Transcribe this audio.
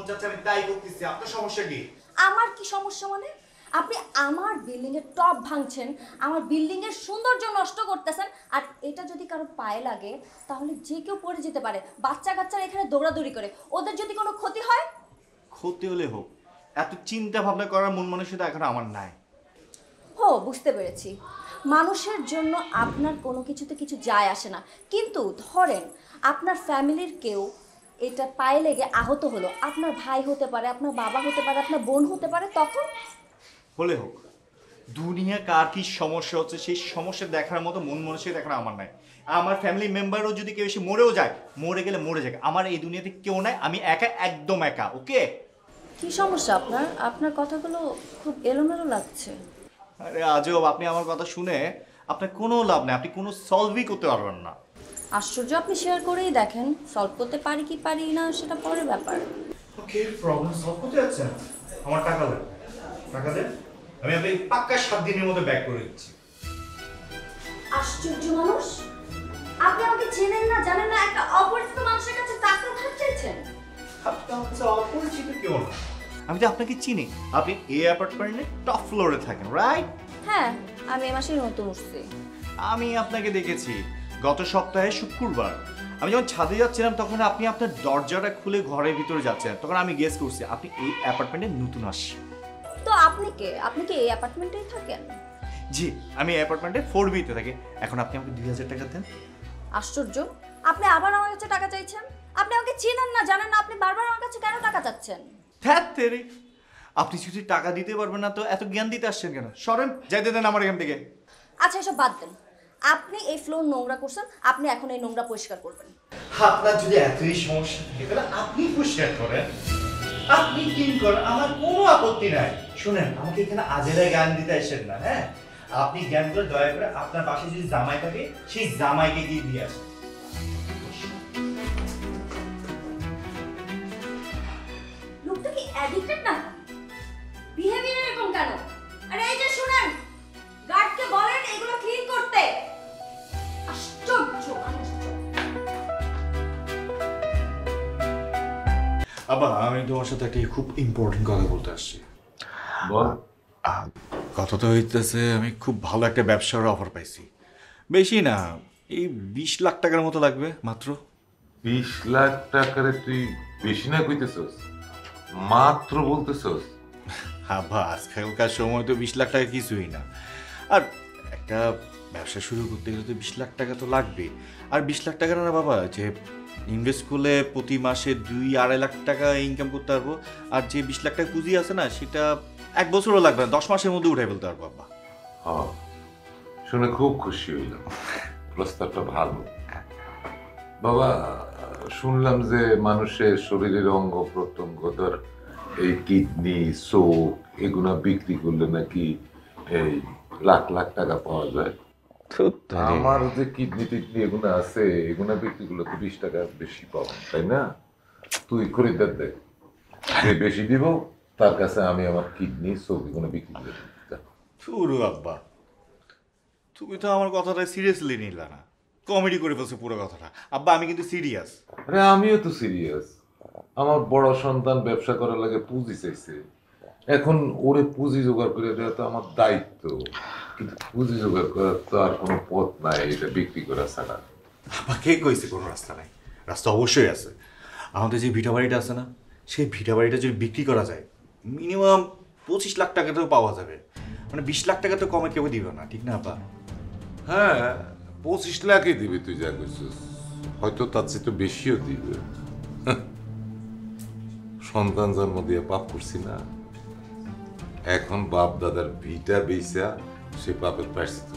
মন চাচ্ছে আমি তাই করতেছি, আপনার সমস্যা কি? আমার কি সমস্যা মানে? আপনি আমার বিল্ডিং এর টপ ভাঙছেন, আমার বিল্ডিং এর সৌন্দর্য নষ্ট করতেছেন, আর এটা যদি কারো পায়ে লাগে তাহলে যে কেউ পড়ে যেতে পারে। বাচ্চা কাচ্চারা এখানে দৌড়াদৌড়ি করে, ওদের যদি কোনো ক্ষতি হয়? ক্ষতি হলে হোক, এত চিন্তা ভাবনা করার মন মানসিকতা এখন আমার নাই। ও বুঝতে পেরেছি, মানুষের জন্য আপনার কোনো কিছুতে কিছু যায় আসে না, কিন্তু ধরেন আপনার ফ্যামিলির কেউ এটা পায়ে লেগে আহত হলো, আপনার ভাই হতে পারে, আপনার বাবা হতে পারে, আপনার বোন হতে পারে, তখন? হলে হোক, দুনিয়া কার কি সমস্যা হচ্ছে সেই সমস্যা দেখার মতো মন মানসিকতা এখন আমার নাই। আমার ফ্যামিলি মেম্বারও যদি কেউ এসে মরেও যায়, মরে গেলে মরে যাক, আমার এই দুনিয়াতে কেউ নাই, আমি একা, একদম একা। ওকে? কি সমস্যা আপনার? আপনার কথাগুলো খুব এলোমেলো লাগছে। আরে আজব, আপনি আমার কথা শুনে আপনার কোনো লাভ নেই, আপনি কোনো সলভই করতে পারবেন না। আশ্চর্য, আপনি শেয়ার করেই দেখেন, সলভ করতে পারি কি পারি না সেটা পরের ব্যাপার। ওকে, প্রবলেম সলভ করতে যাচ্ছেন? আমার টাকা দেন, টাকা দেন, আমি আপনি পাক্কা 7 দিনের মধ্যে ব্যাক করে দিচ্ছি। আশ্চর্য মানুষ, আপনি আমাকে চেনেন না, জানেন না, একটা অপরিচিত মানুষের কাছে টাকা ধার চাইছেন। আপনি হচ্ছে অপরিচিত কেউ না, আমি তো আপনাকে চিনি। আপনি এই অ্যাপার্টমেন্টে টপ ফ্লোরে থাকেন, রাইট? হ্যাঁ, আমি এই মাসেই নতুন উঠছি। আমি আপনাকে দেখেছি গত সপ্তাহে শুক্রবার, আমি যখন ছাদে যাচ্ছিলাম তখন আপনি আপনার দরজাটা খুলে ঘরের ভিতরে যাচ্ছেন, তখন আমি গেস করছি আপনি এই অ্যাপার্টমেন্টে নতুন আসছেন। তো আপনি কে? আপনি কি এই অ্যাপার্টমেন্টেই থাকেন? জি, আমি অ্যাপার্টমেন্টে 4B-তে থাকি। এখন আপনি আমাকে 2000 টাকা দেন। আশ্চর্য, আপনি আবার আমার কাছে টাকা চাইছেন? আপনি আমাকে চেনেন না, জানেন না, আপনি বারবার আমার কাছে কেন টাকা চাচ্ছেন? ধ্যাৎ তেরি, আপনি যদি টাকা দিতে পারবেন না তো এত জ্ঞান দিতে আসছেন কেন? সরেন, যাইতে দেন আমার এখান থেকে। আচ্ছা, এসব বাদ দেন। আপনি এই ফ্লোর নোংরা করছেন, আপনি এখন এই নোংরা পরিষ্কার করবেন। আপনার যদি এতই সমস্যা থাকে তাহলে আপনি পরিষ্কার করেন, আপনি ক্লিন করেন, আমার কোনো আপত্তি নাই। শুনেন, আমাকে এখানে আজেরা জ্ঞান দিতে আসেন না, হ্যাঁ? আপনি জ্ঞানগুলো দয়া করে আপনার পাশে যদি জামাই থাকে সেই জামাইকে গিয়ে দিয়ে আসেন। লোকটা কি অ্যাডিক্টেড না? বিহেভিয়ার এরকম কেন? আরে এই যে শুনেন, গার্ডকে বলেন এগুলো ক্লিন করতে। আশ্চর্য মানুষ। আব্বা, আমি তোমার সাথে একটা খুব ইম্পর্টেন্ট কথা বলতে আসছি। বল। কথা তো হইতেছে, আমি খুব ভালো একটা ব্যবসার অফার পাইছি। বেশি না, এই 20 লাখ টাকার মতো লাগবে মাত্র। 20 লাখ টাকারে তুই বেশি না কইতেছস? মাত্র বলতেছস? আব্বা, আজকালকার সময় তো 20 লাখ টাকা কিছুই না। আর একটা ব্যবসা শুরু করতে গেলে তো 20 লাখ টাকা তো লাগবে। আর 20 লাখ টাকা না বাবা, যে ইনভেস্ট করলে প্রতি মাসে 2-2.5 লাখ টাকা ইনকাম করতে পারবো। আর যে 20 লাখ টাকা পুঁজি আছে না, সেটা 1 বছরও লাগবে না, 10 মাসের মধ্যে উঠে ফেলতে পারবো আব্বা। হ্যাঁ, শুনে খুব খুশি হইলাম, প্রস্তাবটা ভালো। বাবা, শুনলাম যে মানুষের শরীরের অঙ্গ প্রত্যঙ্গ, ধর এই কিডনি, চোখ, এগুলা বিক্রি করলে নাকি এই লাখ লাখ টাকা পাওয়া যায়। আমার যে কিডনি টিডনি এগুলো আছে, এগুলা বিক্রি করলে তো 20 টাকা বেশি পাবো, তাই না? তুই খরিদ্দার দেখ, যে বেশি দিব তার কাছে আমি আমার কিডনি, চোখ এগুলো বিক্রি করে দিই। শুরু আব্বা, তুমি তো আমার কথাটা সিরিয়াসলি নিলা না, কমেডি করে ফেলছো পুরো কথাটা। আব্বা, আমি কিন্তু সিরিয়াস। আরে আমিও তো সিরিয়াস। আমার বড় সন্তান ব্যবসা করার লাগে পুঁজি চাইছে, এখন ওরে পুঁজি জোগাড় করে দেওয়া তো আমার দায়িত্ব, কিন্তু পুঁজি জোগাড় করার তো আর কোনো পথ নাই এটা বিক্রি করা ছাড়া। আব্বা, কে কইছে কোনো রাস্তা নাই? রাস্তা অবশ্যই আছে। আমাদের যে ভিটা বাড়িটা আছে না, সেই ভিটা বাড়িটা যদি বিক্রি করা যায় মিনিমাম 25 লাখ টাকা তো পাওয়া যাবে। মানে 20 লাখ টাকা তো কমে কেউ দিবে না, ঠিক না আব্বা? হ্যাঁ, 25 লাখই দিবি তুই যা কইছিস, হয়তো তার চেয়ে তো বেশিও দিবে। সন্তান জন্ম দিয়ে পাপ করছি না, এখন বাপ দাদার ভিটা বেচা সে পাপের প্রায়শ্চিত্ত